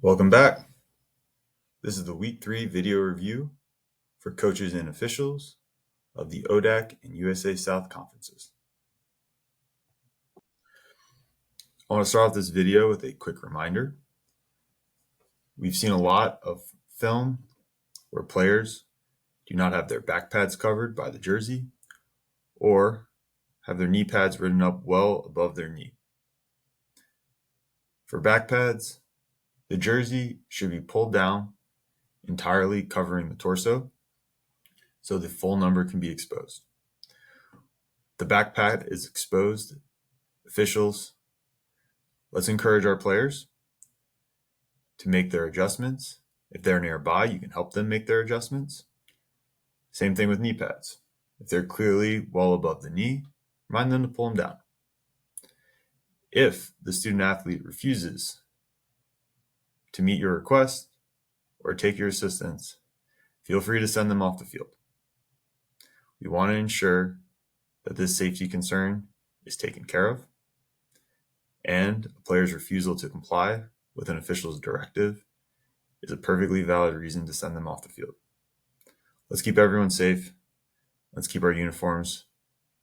Welcome back. This is the Week 3 video review for coaches and officials of the ODAC and USA South conferences. I want to start off this video with a quick reminder. We've seen a lot of film where players do not have their back pads covered by the jersey or have their knee pads ridden up well above their knee. For back pads, the jersey should be pulled down, entirely covering the torso, so the full number can be exposed. The back pad is exposed. Officials, let's encourage our players to make their adjustments. If they're nearby, you can help them make their adjustments. Same thing with knee pads. If they're clearly well above the knee, remind them to pull them down. If the student athlete refuses to meet your request or take your assistance, feel free to send them off the field. We want to ensure that this safety concern is taken care of, and a player's refusal to comply with an official's directive is a perfectly valid reason to send them off the field. Let's keep everyone safe. Let's keep our uniforms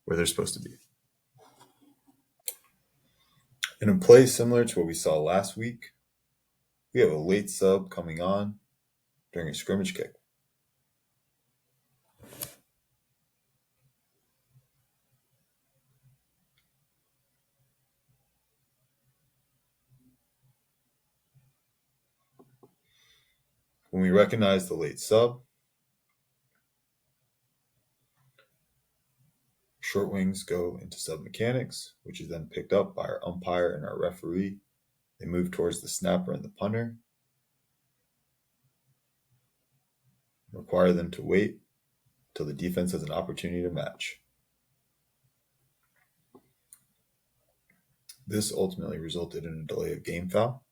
where they're supposed to be. In a play similar to what we saw last week, we have a late sub coming on during a scrimmage kick. When we recognize the late sub, short wings go into sub mechanics, which is then picked up by our umpire and our referee. They move towards the snapper and the punter. Require them to wait until the defense has an opportunity to match. This ultimately resulted in a delay of game foul,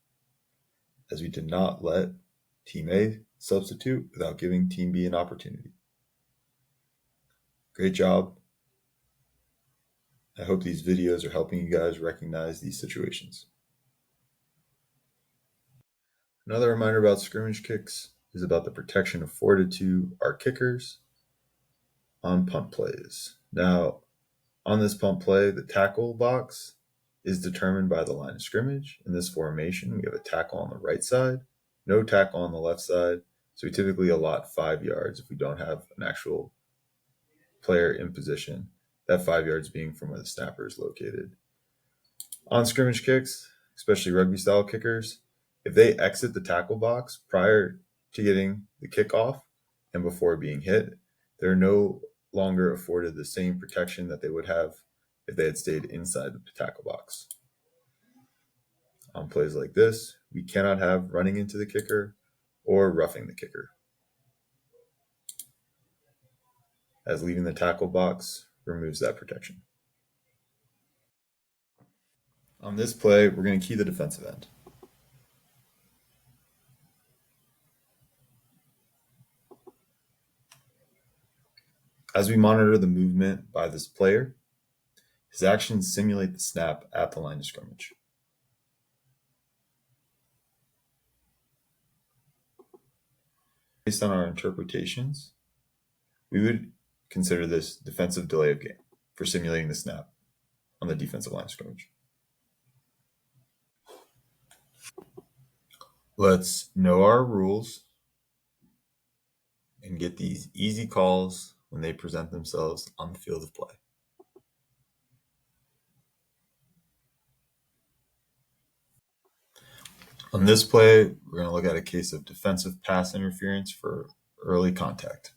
as we did not let Team A substitute without giving Team B an opportunity. Great job. I hope these videos are helping you guys recognize these situations. Another reminder about scrimmage kicks is about the protection afforded to our kickers on punt plays. Now, on this punt play, the tackle box is determined by the line of scrimmage. In this formation, we have a tackle on the right side, no tackle on the left side, so we typically allot 5 yards if we don't have an actual player in position, that 5 yards being from where the snapper is located. On scrimmage kicks, especially rugby-style kickers, if they exit the tackle box prior to getting the kickoff and before being hit, they're no longer afforded the same protection that they would have if they had stayed inside the tackle box. On plays like this, we cannot have running into the kicker or roughing the kicker, as leaving the tackle box removes that protection. On this play, we're going to key the defensive end. As we monitor the movement by this player, his actions simulate the snap at the line of scrimmage. Based on our interpretations, we would consider this defensive delay of game for simulating the snap on the defensive line of scrimmage. Let's know our rules and get these easy calls when they present themselves on the field of play. On this play, we're going to look at a case of defensive pass interference for early contact.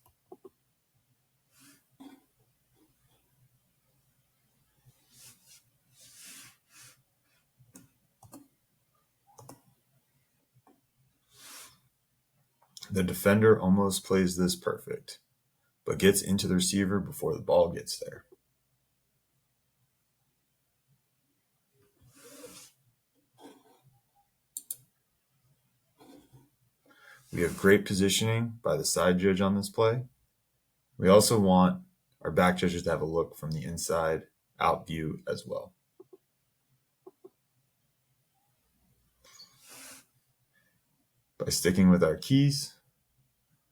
The defender almost plays this perfect, but gets into the receiver before the ball gets there. We have great positioning by the side judge on this play. We also want our back judges to have a look from the inside out view as well. By sticking with our keys,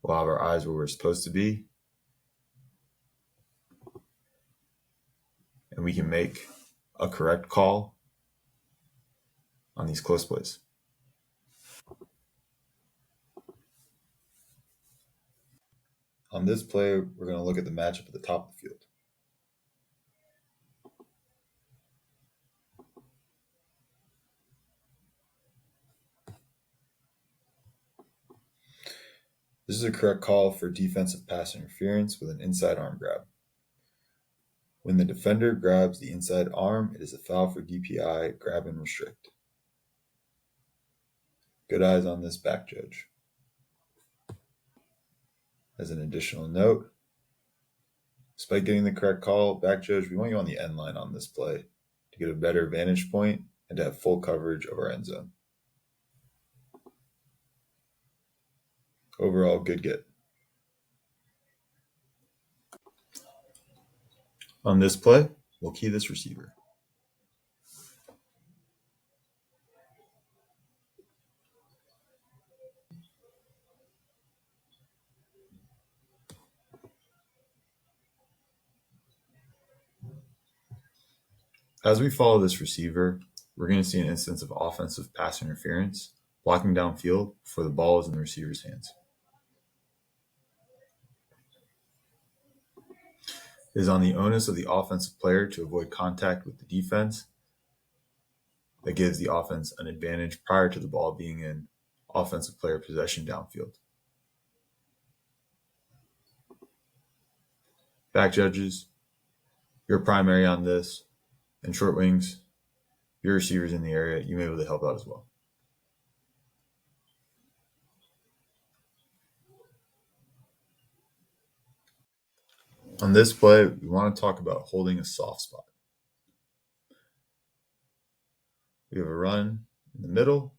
we'll have our eyes where we're supposed to be, and we can make a correct call on these close plays. On this play, we're going to look at the matchup at the top of the field. This is a correct call for defensive pass interference with an inside arm grab. When the defender grabs the inside arm, it is a foul for DPI, grab and restrict. Good eyes on this back judge. As an additional note, despite getting the correct call, back judge, we want you on the end line on this play to get a better vantage point and to have full coverage of our end zone. Overall, good get. On this play, we'll key this receiver. As we follow this receiver, we're going to see an instance of offensive pass interference, blocking downfield before the ball is in the receiver's hands. It is on the onus of the offensive player to avoid contact with the defense that gives the offense an advantage prior to the ball being in offensive player possession downfield. Back judges, you're primary on this, and short wings, your receivers in the area, you may be able to help out as well. On this play, we want to talk about holding a soft spot. We have a run in the middle,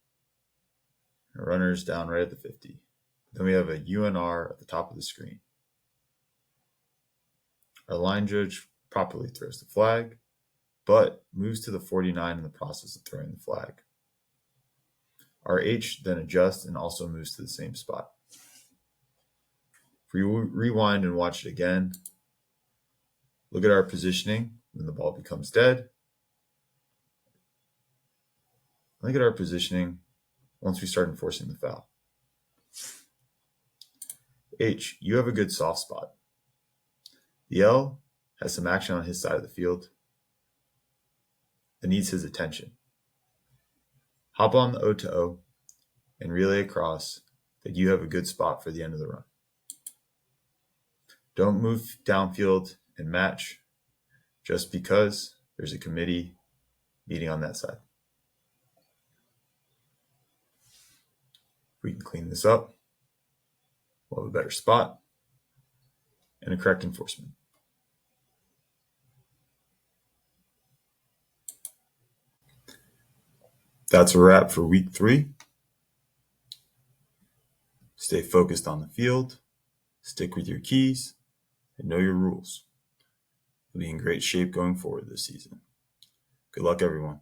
and a runner is down right at the 50. Then we have a UNR at the top of the screen. Our line judge properly throws the flag, but moves to the 49 in the process of throwing the flag. Our H then adjusts and also moves to the same spot. If we rewind and watch it again, look at our positioning when the ball becomes dead. Look at our positioning once we start enforcing the foul. H, you have a good soft spot. The L has some action on his side of the field that needs his attention. Hop on the O to O and relay across that you have a good spot for the end of the run. Don't move downfield and match just because there's a committee meeting on that side. If we can clean this up, we'll have a better spot and a correct enforcement. That's a wrap for week 3. Stay focused on the field, stick with your keys, and know your rules. You'll be in great shape going forward this season. Good luck, everyone.